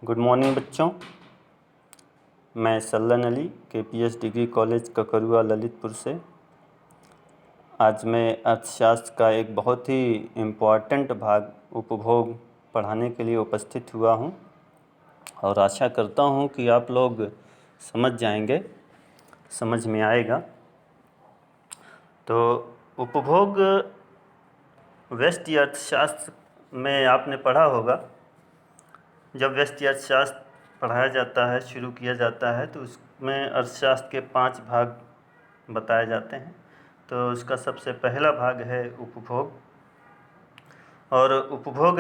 Good morning बच्चों। मैं Sallan Ali KPS degree college Kakarua Lalitpur से आज मैं अर्थशास्त्र का एक बहुत ही इम्पॉर्टेंट भाग उपभोग पढ़ाने के लिए उपस्थित हुआ हूं और आशा करता हूं कि आप लोग समझ जाएंगे, समझ में आएगा। तो उपभोग व्यष्टि अर्थशास्त्र में आपने पढ़ा होगा। जब व्यष्टि अर्थशास्त्र पढ़ाया जाता है, शुरू किया जाता है, तो उसमें अर्थशास्त्र के 5 भाग बताए जाते हैं। तो उसका सबसे पहला भाग है उपभोग। और उपभोग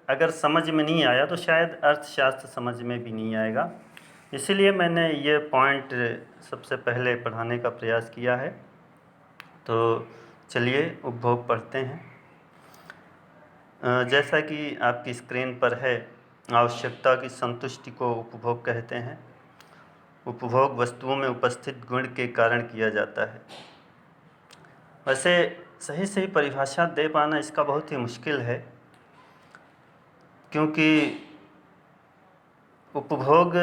अगर समझ में नहीं आया तो शायद अर्थशास्त्र समझ में भी नहीं आएगा, इसीलिए मैंने ये पॉइंट सबसे पहले पढ़ाने का प्रयास किया है। तो चलिए उपभोग पढ़ते हैं। जैसा कि आपकी स्क्रीन पर है, आवश्यकता की संतुष्टि को उपभोग कहते हैं। उपभोग वस्तुओं में उपस्थित गुण के कारण किया जाता है। वैसे सही परिभाषा दे पाना इसका बहुत ही मुश्किल है, क्योंकि उपभोग,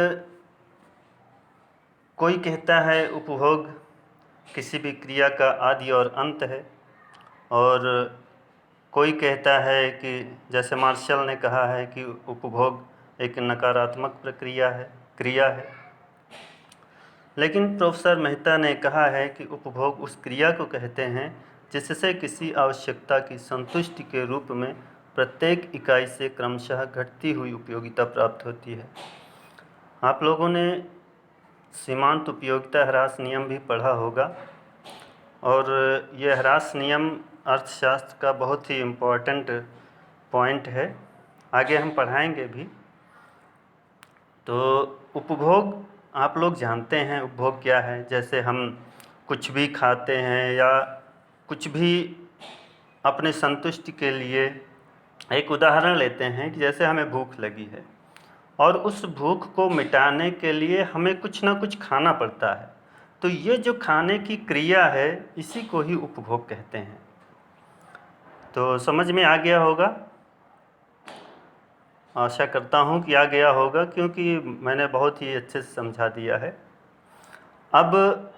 कोई कहता है उपभोग किसी भी क्रिया का आदि और अंत है, और कोई कहता है कि जैसे मार्शल ने कहा है कि उपभोग एक नकारात्मक क्रिया है। लेकिन प्रोफेसर मेहता ने कहा है कि उपभोग उस क्रिया को कहते हैं जिससे किसी आवश्यकता की संतुष्टि के रूप में प्रत्येक इकाई से क्रमशः घटती हुई उपयोगिता प्राप्त होती है। आप लोगों ने सीमांत उपयोगिता ह्रास नियम भी पढ़ा होगा, और यह ह्रास नियम अर्थशास्त्र का बहुत ही इम्पोर्टेंट पॉइंट है, आगे हम पढ़ाएंगे भी। तो उपभोग आप लोग जानते हैं उपभोग क्या है। जैसे हम कुछ भी खाते हैं या कुछ भी अपने संतुष्टि के लिए, एक उदाहरण लेते हैं कि जैसे हमें भूख लगी है और उस भूख को मिटाने के लिए हमें कुछ ना कुछ खाना पड़ता है, तो ये जो खाने की क्रिया है इसी को ही उपभोग कहते हैं। तो समझ में आ गया होगा, आशा करता हूँ कि आ गया होगा, क्योंकि मैंने बहुत ही अच्छे से समझा दिया है। अब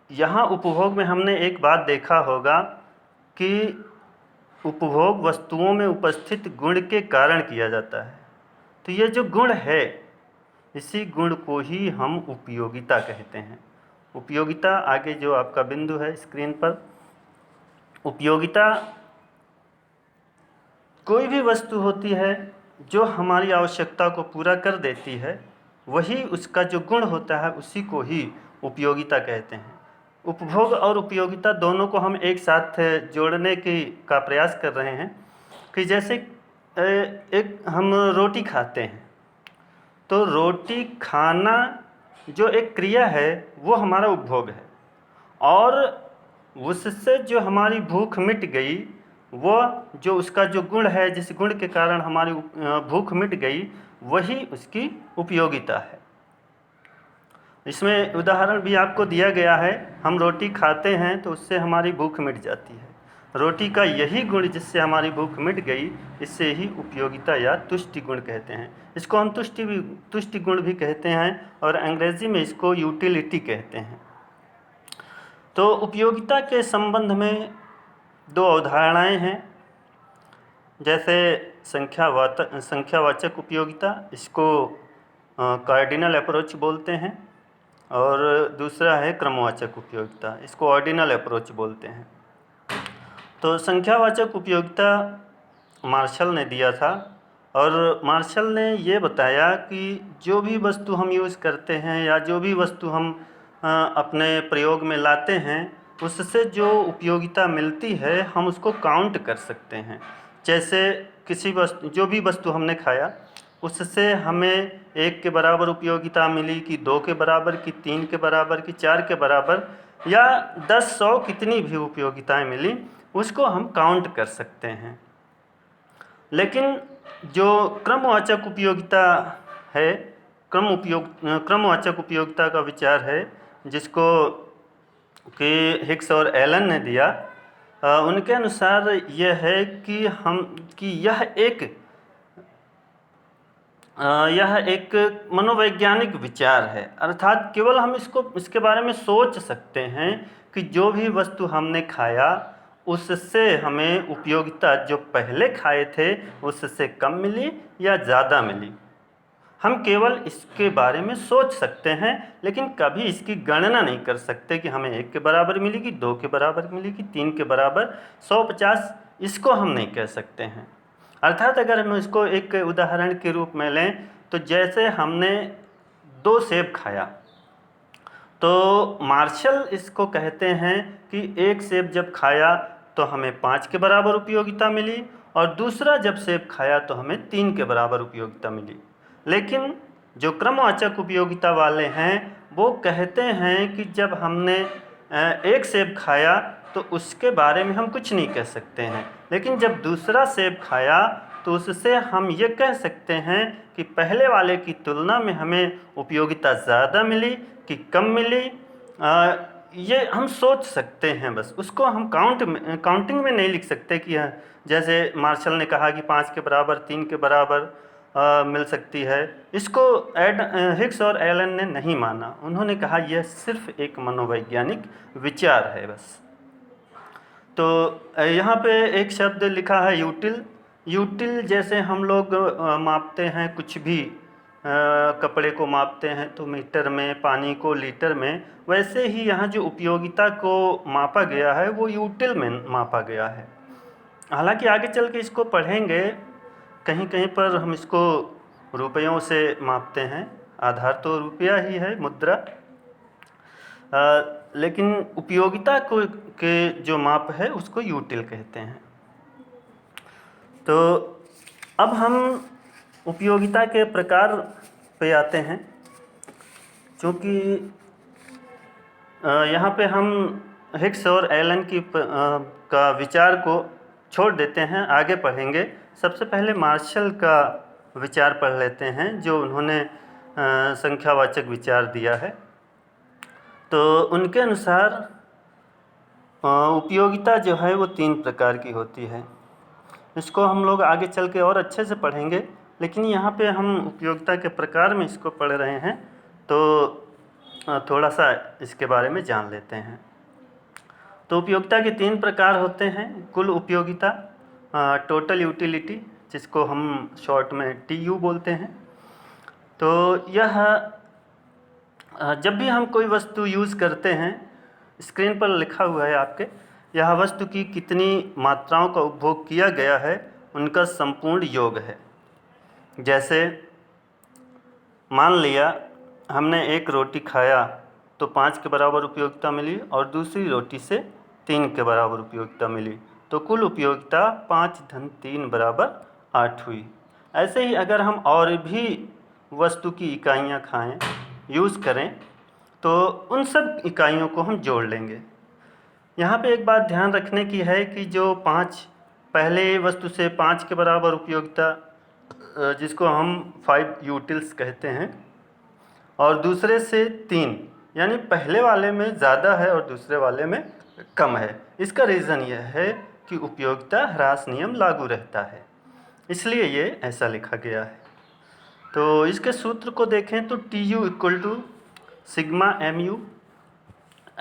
यहाँ उपभोग में हमने एक बात देखा होगा कि उपभोग वस्तुओं में उपस्थित गुण के कारण किया जाता है। तो ये जो गुण है, इसी गुण को ही हम उपयोगिता कहते हैं। उपयोगिता, आगे जो आपका बिंदु है स्क्रीन पर, उपयोगिता कोई भी वस्तु होती है जो हमारी आवश्यकता को पूरा कर देती है, वही उसका जो गुण होता है उसी को ही उपयोगिता कहते हैं। उपभोग और उपयोगिता दोनों को हम एक साथ जोड़ने का प्रयास कर रहे हैं कि जैसे एक हम रोटी खाते हैं, तो रोटी खाना जो एक क्रिया है वो हमारा उपभोग है, और उससे जो हमारी भूख मिट गई, वो जो उसका जो गुण है, जिस गुण के कारण हमारी भूख मिट गई, वही उसकी उपयोगिता है। इसमें उदाहरण भी आपको दिया गया है। हम रोटी खाते हैं तो उससे हमारी भूख मिट जाती है। रोटी का यही गुण जिससे हमारी भूख मिट गई, इससे ही उपयोगिता या तुष्टि गुण कहते हैं। इसको हम तुष्टि गुण भी कहते हैं, और अंग्रेजी में इसको यूटिलिटी कहते हैं। तो उपयोगिता के संबंध में 2 अवधारणाएं हैं। जैसे संख्यावाचक उपयोगिता, इसको कार्डिनल अप्रोच बोलते हैं, और दूसरा है क्रमवाचक उपयोगिता, इसको ऑर्डिनल अप्रोच बोलते हैं। तो संख्यावाचक उपयोगिता मार्शल ने दिया था, और मार्शल ने ये बताया कि जो भी वस्तु हम यूज़ करते हैं या जो भी वस्तु हम अपने प्रयोग में लाते हैं, उससे जो उपयोगिता मिलती है हम उसको काउंट कर सकते हैं। जैसे जो भी वस्तु हमने खाया, उससे हमें 1 के बराबर उपयोगिता मिली कि 2 के बराबर की 3 के बराबर की 4 के बराबर, या 10 100 कितनी भी उपयोगिताएं मिली, उसको हम काउंट कर सकते हैं। लेकिन जो क्रमवाचक उपयोगिता है, क्रमवाचक उपयोगिता का विचार है, जिसको कि हिक्स और एलन ने दिया, उनके अनुसार यह है कि यह एक यह एक मनोवैज्ञानिक विचार है, अर्थात केवल हम इसके बारे में सोच सकते हैं कि जो भी वस्तु हमने खाया उससे हमें उपयोगिता जो पहले खाए थे उससे कम मिली या ज़्यादा मिली। हम केवल इसके बारे में सोच सकते हैं, लेकिन कभी इसकी गणना नहीं कर सकते कि हमें 1 के बराबर मिलेगी, 2 के बराबर मिलेगी, 3 के बराबर, 150, इसको हम नहीं कह सकते हैं। अर्थात अगर हम इसको एक उदाहरण के रूप में लें तो जैसे हमने 2 सेब खाया, तो मार्शल इसको कहते हैं कि 1 सेब जब खाया तो हमें 5 के बराबर उपयोगिता मिली और दूसरा जब सेब खाया तो हमें 3 के बराबर उपयोगिता मिली। लेकिन जो क्रमवाचक उपयोगिता वाले हैं वो कहते हैं कि जब हमने 1 सेब खाया तो उसके बारे में हम कुछ नहीं कह सकते हैं, लेकिन जब दूसरा सेब खाया तो उससे हम ये कह सकते हैं कि पहले वाले की तुलना में हमें उपयोगिता ज़्यादा मिली कि कम मिली। ये हम सोच सकते हैं, बस उसको हम काउंटिंग में नहीं लिख सकते कि जैसे मार्शल ने कहा कि 5 के बराबर, 3 के बराबर मिल सकती है। इसको हिग्स और एलन ने नहीं माना, उन्होंने कहा यह सिर्फ एक मनोवैज्ञानिक विचार है बस। तो यहाँ पे एक शब्द लिखा है यूटिल। यूटिल जैसे हम लोग मापते हैं कुछ भी, कपड़े को मापते हैं तो मीटर में, पानी को लीटर में, वैसे ही यहाँ जो उपयोगिता को मापा गया है वो यूटिल में मापा गया है। हालांकि आगे चल के इसको पढ़ेंगे, कहीं कहीं पर हम इसको रुपयों से मापते हैं, आधार तो रुपया ही है, मुद्रा, लेकिन उपयोगिता को के जो माप है उसको यूटिल कहते हैं। तो अब हम उपयोगिता के प्रकार पे आते हैं, क्योंकि यहाँ पे हम हिग्स और एलन की का विचार को छोड़ देते हैं, आगे पढ़ेंगे। सबसे पहले मार्शल का विचार पढ़ लेते हैं जो उन्होंने संख्यावाचक विचार दिया है। तो उनके अनुसार उपयोगिता जो है वो 3 प्रकार की होती है। इसको हम लोग आगे चल के और अच्छे से पढ़ेंगे, लेकिन यहाँ पे हम उपयोगिता के प्रकार में इसको पढ़ रहे हैं तो थोड़ा सा इसके बारे में जान लेते हैं। तो उपयोगिता के 3 प्रकार होते हैं। कुल उपयोगिता, टोटल यूटिलिटी, जिसको हम शॉर्ट में TU बोलते हैं। तो यह जब भी हम कोई वस्तु यूज़ करते हैं, स्क्रीन पर लिखा हुआ है आपके, यह वस्तु की कितनी मात्राओं का उपभोग किया गया है उनका संपूर्ण योग है। जैसे मान लिया हमने 1 रोटी खाया तो 5 के बराबर उपयोगिता मिली और दूसरी रोटी से 3 के बराबर उपयोगिता मिली, तो कुल उपयोगिता 5 × 3 = 8 हुई। ऐसे ही अगर हम और भी वस्तु की इकाइयाँ खाएं, यूज़ करें, तो उन सब इकाइयों को हम जोड़ लेंगे। यहाँ पे एक बात ध्यान रखने की है कि जो 5 पहले वस्तु से 5 के बराबर उपयोगिता, जिसको हम 5 यूटिल्स कहते हैं, और दूसरे से 3, यानी पहले वाले में ज़्यादा है और दूसरे वाले में कम है। इसका रीज़न यह है कि उपयोगिता ह्रास नियम लागू रहता है, इसलिए ये ऐसा लिखा गया है। तो इसके सूत्र को देखें तो TU = sigma MU।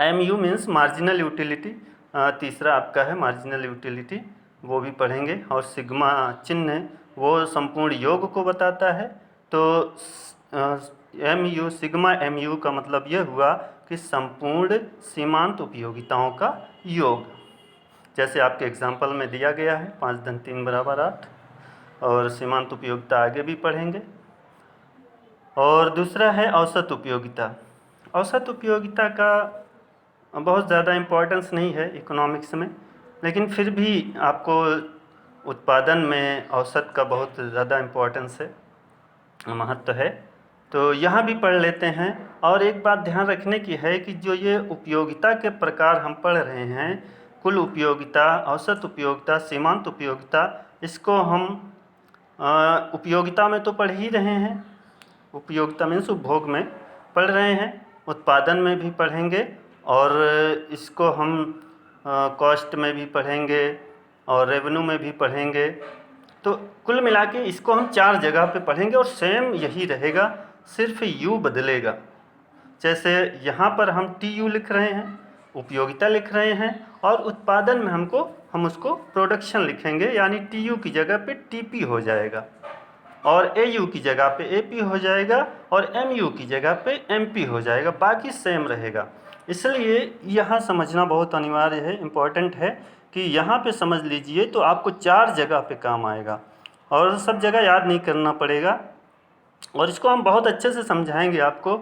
MU means marginal utility, तीसरा आपका है मार्जिनल यूटिलिटी, वो भी पढ़ेंगे। और सिग्मा चिन्ह है वो संपूर्ण योग को बताता है। तो MU, सिग्मा MU का मतलब यह हुआ कि संपूर्ण सीमांत उपयोगिताओं का योग, जैसे आपके एग्जाम्पल में दिया गया है 5 × 3 = 8। और सीमांत उपयोगिता आगे भी पढ़ेंगे। और दूसरा है औसत उपयोगिता। औसत उपयोगिता का बहुत ज़्यादा इम्पोर्टेंस नहीं है इकोनॉमिक्स में, लेकिन फिर भी आपको उत्पादन में औसत का बहुत ज़्यादा इम्पोर्टेंस है, महत्व है। तो यहाँ भी पढ़ लेते हैं। और एक बात ध्यान रखने की है कि जो ये उपयोगिता के प्रकार हम पढ़ रहे हैं, कुल उपयोगिता, औसत उपयोगिता, सीमांत उपयोगिता, इसको हम उपयोगिता में तो पढ़ ही रहे हैं, उपयोगिता मीन्स उपभोग में पढ़ रहे हैं, उत्पादन में भी पढ़ेंगे, और इसको हम कॉस्ट में भी पढ़ेंगे और रेवेन्यू में भी पढ़ेंगे। तो कुल मिला के इसको हम 4 जगह पे पढ़ेंगे और सेम यही रहेगा, सिर्फ यू बदलेगा। जैसे यहाँ पर हम TU लिख रहे हैं, उपयोगिता लिख रहे हैं, और उत्पादन में हम उसको प्रोडक्शन लिखेंगे, यानी TU की जगह पे TP हो जाएगा, और AU की जगह पे AP हो जाएगा, और MU की जगह पे MP हो जाएगा, बाकी सेम रहेगा। इसलिए यहाँ समझना बहुत अनिवार्य है, इम्पॉर्टेंट है कि यहाँ पे समझ लीजिए तो आपको 4 जगह पे काम आएगा और सब जगह याद नहीं करना पड़ेगा। और इसको हम बहुत अच्छे से समझाएंगे आपको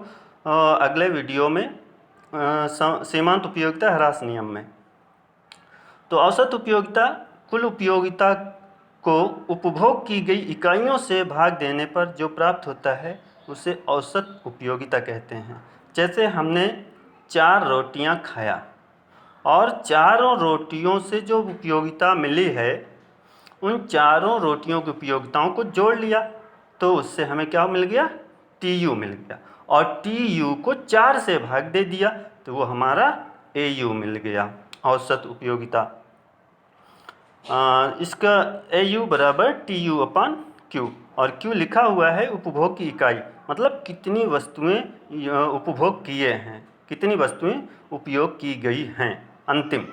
अगले वीडियो में, सीमांत उपयोगिता ह्रास नियम में। तो औसत उपयोगिता कुल उपयोगिता को उपभोग की गई इकाइयों से भाग देने पर जो प्राप्त होता है उसे औसत उपयोगिता कहते हैं। जैसे हमने 4 रोटियां खाया और चारों रोटियों से जो उपयोगिता मिली है उन चारों रोटियों की उपयोगिताओं को जोड़ लिया तो उससे हमें क्या मिल गया, TU मिल गया, और TU को 4 से भाग दे दिया तो वो हमारा AU मिल गया, औसत उपयोगिता। इसका AU बराबर TU/Q, और Q लिखा हुआ है उपभोग की इकाई, मतलब कितनी वस्तुएं उपभोग किए हैं, कितनी वस्तुएं उपयोग की गई हैं। अंतिम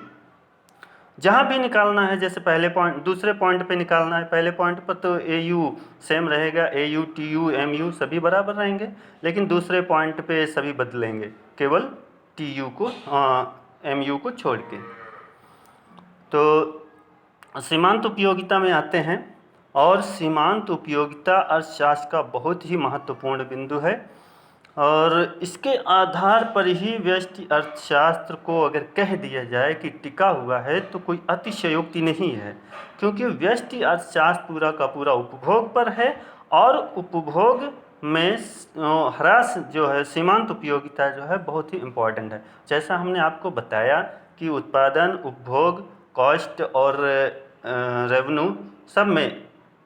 जहाँ भी निकालना है, जैसे पहले पॉइंट दूसरे पॉइंट पे निकालना है, पहले पॉइंट पर तो AU सेम रहेगा, AU TU MU सभी बराबर रहेंगे, लेकिन दूसरे पॉइंट पे सभी बदलेंगे, केवल TU को MU को छोड़ के। तो सीमांत उपयोगिता में आते हैं, और सीमांत उपयोगिता अर्थशास्त्र का बहुत ही महत्वपूर्ण बिंदु है, और इसके आधार पर ही व्यष्टि अर्थशास्त्र को अगर कह दिया जाए कि टिका हुआ है तो कोई अतिशयोक्ति नहीं है, क्योंकि व्यष्टि अर्थशास्त्र पूरा का पूरा उपभोग पर है, और उपभोग में ह्रास जो है, सीमांत उपयोगिता जो है, बहुत ही इम्पॉर्टेंट है। जैसा हमने आपको बताया कि उत्पादन, उपभोग, कॉस्ट और रेवेन्यू सब में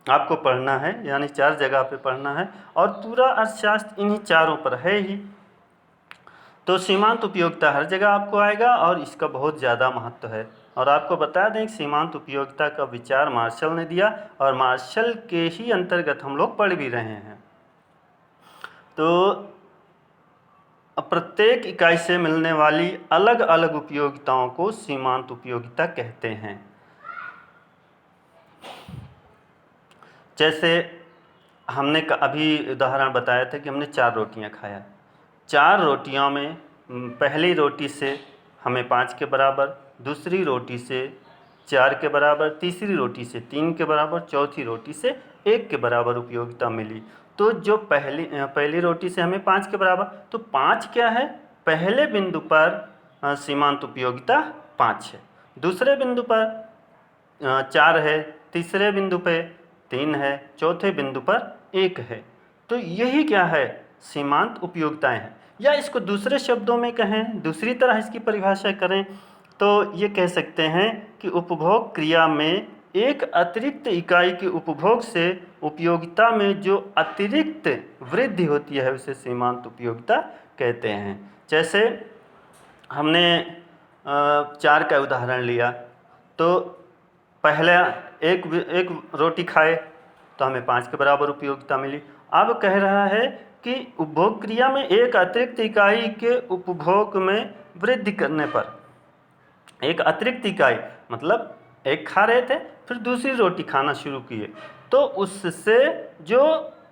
आपको पढ़ना है, यानी 4 जगह पे पढ़ना है, और पूरा अर्थशास्त्र इन्हीं चारों पर है ही। तो सीमांत उपयोगिता हर जगह आपको आएगा और इसका बहुत ज़्यादा महत्व है। और आपको बता दें कि सीमांत उपयोगिता का विचार मार्शल ने दिया, और मार्शल के ही अंतर्गत हम लोग पढ़ भी रहे हैं। तो प्रत्येक इकाई से मिलने वाली अलग अलग उपयोगिताओं को सीमांत उपयोगिता कहते हैं। जैसे हमने अभी उदाहरण बताया था कि हमने 4 रोटियां खाया, 4 रोटियों में पहली रोटी से हमें 5 के बराबर, दूसरी रोटी से 4 के बराबर, तीसरी रोटी से 3 के बराबर, चौथी रोटी से 1 के बराबर उपयोगिता मिली। तो जो पहली रोटी से हमें 5 के बराबर, तो 5 क्या है, पहले बिंदु पर सीमांत उपयोगिता 5 है, दूसरे बिंदु पर 4 है, तीसरे बिंदु पे 3 है, चौथे बिंदु पर 1 है। तो यही क्या है, सीमांत उपयोगिताएं हैं। या इसको दूसरे शब्दों में कहें, दूसरी तरह इसकी परिभाषा करें तो ये कह सकते हैं कि उपभोग क्रिया में एक अतिरिक्त इकाई के उपभोग से उपयोगिता में जो अतिरिक्त वृद्धि होती है उसे सीमांत उपयोगिता कहते हैं। जैसे हमने 4 का उदाहरण लिया, तो पहले एक रोटी खाए तो हमें 5 के बराबर उपयोगिता मिली। अब कह रहा है कि उपभोग क्रिया में एक अतिरिक्त इकाई के उपभोग में वृद्धि करने पर, एक अतिरिक्त इकाई मतलब एक खा रहे थे फिर दूसरी रोटी खाना शुरू किए, तो उससे जो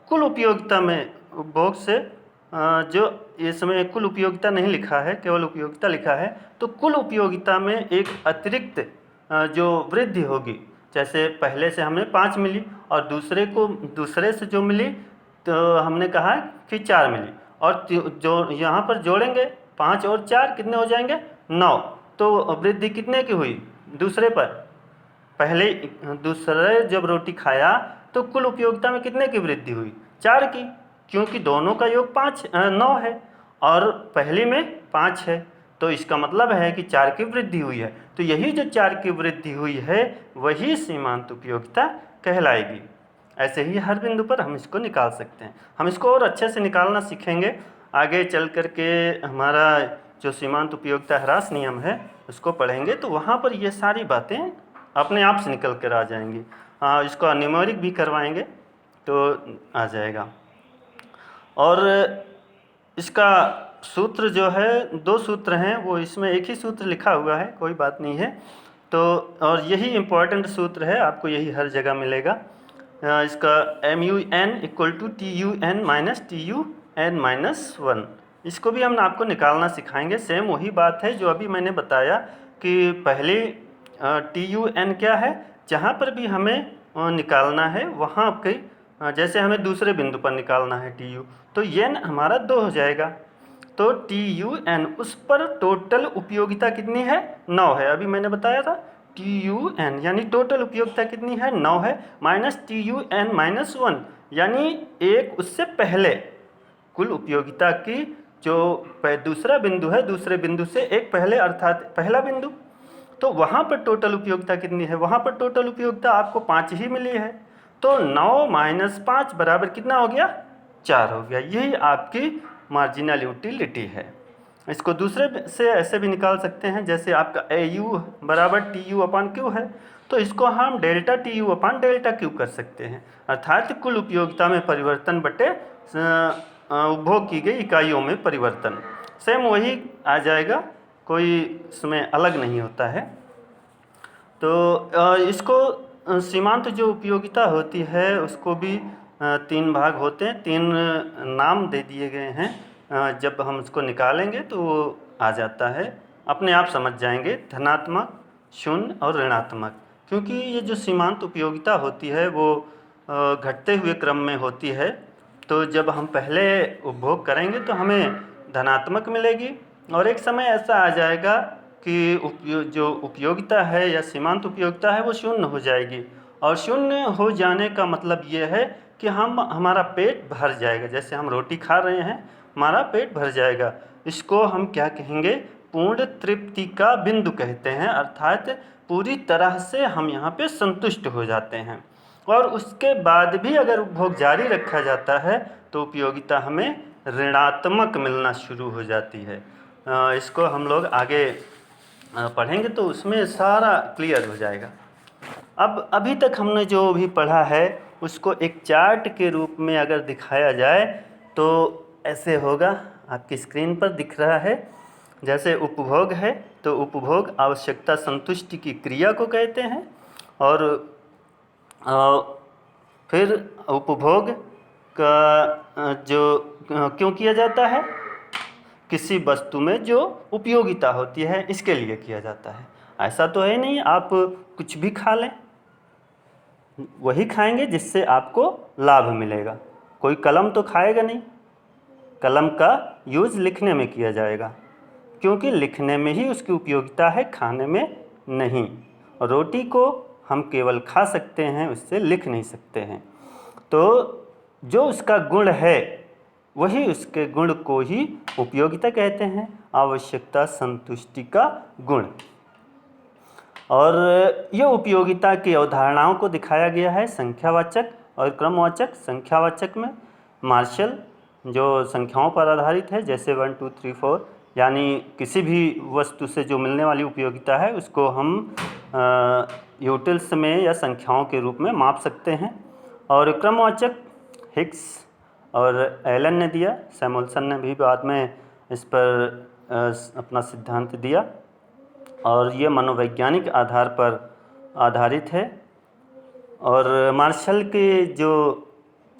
कुल उपयोगिता में उपभोग से जो इसमें कुल उपयोगिता नहीं लिखा है, केवल उपयोगिता लिखा है, तो कुल उपयोगिता में एक अतिरिक्त जो वृद्धि होगी, जैसे पहले से हमें 5 मिली और दूसरे से जो मिली तो हमने कहा कि 4 मिली, और जो यहाँ पर जोड़ेंगे 5 और 4 कितने हो जाएंगे, 9। तो वृद्धि कितने की हुई, दूसरे पर, पहले दूसरे जब रोटी खाया तो कुल उपयोगिता में कितने की वृद्धि हुई, 4 की, क्योंकि दोनों का योग 9 है और पहली में 5 है, तो इसका मतलब है कि 4 की वृद्धि हुई है। तो यही जो 4 की वृद्धि हुई है वही सीमांत उपयोगिता कहलाएगी। ऐसे ही हर बिंदु पर हम इसको निकाल सकते हैं। हम इसको और अच्छे से निकालना सीखेंगे आगे चल कर के, हमारा जो सीमांत उपयोगिता ह्रास नियम है उसको पढ़ेंगे तो वहाँ पर ये सारी बातें अपने आप से निकल कर आ जाएंगी। हाँ, इसको न्यूमेरिक भी करवाएंगे तो आ जाएगा। और इसका सूत्र जो है, 2 सूत्र हैं, वो इसमें एक ही सूत्र लिखा हुआ है, कोई बात नहीं है। तो और यही इम्पॉर्टेंट सूत्र है, आपको यही हर जगह मिलेगा। इसका MUN = TUN minus TUN minus 1, इसको भी हम आपको निकालना सिखाएंगे। सेम वही बात है जो अभी मैंने बताया कि पहले TUN क्या है, जहाँ पर भी हमें निकालना है वहाँ के जैसे हमें दूसरे बिंदु पर निकालना है TU, तो n हमारा 2 हो जाएगा। तो TUN उस पर टोटल उपयोगिता कितनी है, 9 है। अभी मैंने बताया था TUN यानी टोटल उपयोगिता कितनी है, 9 है, माइनस TUN माइनस 1 यानी एक उससे पहले कुल उपयोगिता की जो दूसरा बिंदु है, दूसरे बिंदु से एक पहले अर्थात पहला बिंदु, तो वहाँ पर टोटल उपयोगिता कितनी है, वहाँ पर टोटल उपयोगिता आपको 5 ही मिली है। तो 9 माइनस 5 बराबर कितना हो गया, 4 हो गया। यही आपकी मार्जिनल यूटिलिटी है। इसको दूसरे से ऐसे भी निकाल सकते हैं, जैसे आपका AU बराबर TU/Q है, तो इसको हम डेल्टा TU/डेल्टा Q कर सकते हैं, अर्थात कुल उपयोगिता में परिवर्तन बटे उपभोग की गई इकाइयों में परिवर्तन। सेम वही आ जाएगा, कोई इसमें अलग नहीं होता है। तो इसको सीमांत जो उपयोगिता होती है उसको भी 3 भाग होते हैं, 3 नाम दे दिए गए हैं। जब हम उसको निकालेंगे तो वो आ जाता है, अपने आप समझ जाएंगे, धनात्मक, शून्य और ऋणात्मक। क्योंकि ये जो सीमांत उपयोगिता होती है वो घटते हुए क्रम में होती है, तो जब हम पहले उपभोग करेंगे तो हमें धनात्मक मिलेगी, और एक समय ऐसा आ जाएगा कि जो उपयोगिता है या सीमांत उपयोगिता है वो शून्य हो जाएगी। और शून्य हो जाने का मतलब ये है कि हमारा पेट भर जाएगा, जैसे हम रोटी खा रहे हैं, हमारा पेट भर जाएगा। इसको हम क्या कहेंगे, पूर्ण तृप्ति का बिंदु कहते हैं, अर्थात पूरी तरह से हम यहाँ पे संतुष्ट हो जाते हैं। और उसके बाद भी अगर उपभोग जारी रखा जाता है तो उपयोगिता हमें ऋणात्मक मिलना शुरू हो जाती है। इसको हम लोग आगे पढ़ेंगे तो उसमें सारा क्लियर हो जाएगा। अब अभी तक हमने जो भी पढ़ा है उसको एक चार्ट के रूप में अगर दिखाया जाए तो ऐसे होगा, आपकी स्क्रीन पर दिख रहा है। जैसे उपभोग है तो उपभोग आवश्यकता संतुष्टि की क्रिया को कहते हैं, और फिर उपभोग का जो क्यों किया जाता है, किसी वस्तु में जो उपयोगिता होती है इसके लिए किया जाता है। ऐसा तो है नहीं आप कुछ भी खा लें, वही खाएंगे जिससे आपको लाभ मिलेगा। कोई कलम तो खाएगा नहीं, कलम का यूज़ लिखने में किया जाएगा, क्योंकि लिखने में ही उसकी उपयोगिता है, खाने में नहीं। और रोटी को हम केवल खा सकते हैं, उससे लिख नहीं सकते हैं। तो जो उसका गुण है वही उसके गुण को ही उपयोगिता कहते हैं, आवश्यकता संतुष्टि का गुण। और ये उपयोगिता की अवधारणाओं को दिखाया गया है संख्यावाचक और क्रमवाचक। संख्यावाचक में मार्शल जो संख्याओं पर आधारित है, जैसे 1 2 3 4, यानी किसी भी वस्तु से जो मिलने वाली उपयोगिता है उसको हम यूटिल्स में या संख्याओं के रूप में माप सकते हैं। और क्रमवाचक हिग्स और एलन ने दिया, सैमुअल्सन ने भी बाद में इस पर अपना सिद्धांत दिया, और ये मनोवैज्ञानिक आधार पर आधारित है। और मार्शल के जो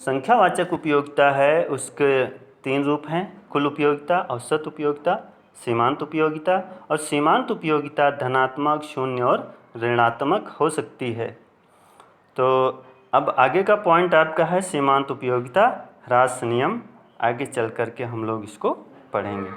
संख्यावाचक उपयोगिता है उसके 3 रूप हैं, कुल उपयोगिता, औसत उपयोगिता, सीमांत उपयोगिता। और सीमांत उपयोगिता धनात्मक, शून्य और ऋणात्मक हो सकती है। तो अब आगे का पॉइंट आपका है सीमांत उपयोगिता ह्रास नियम। आगे चल कर के हम लोग इसको पढ़ेंगे।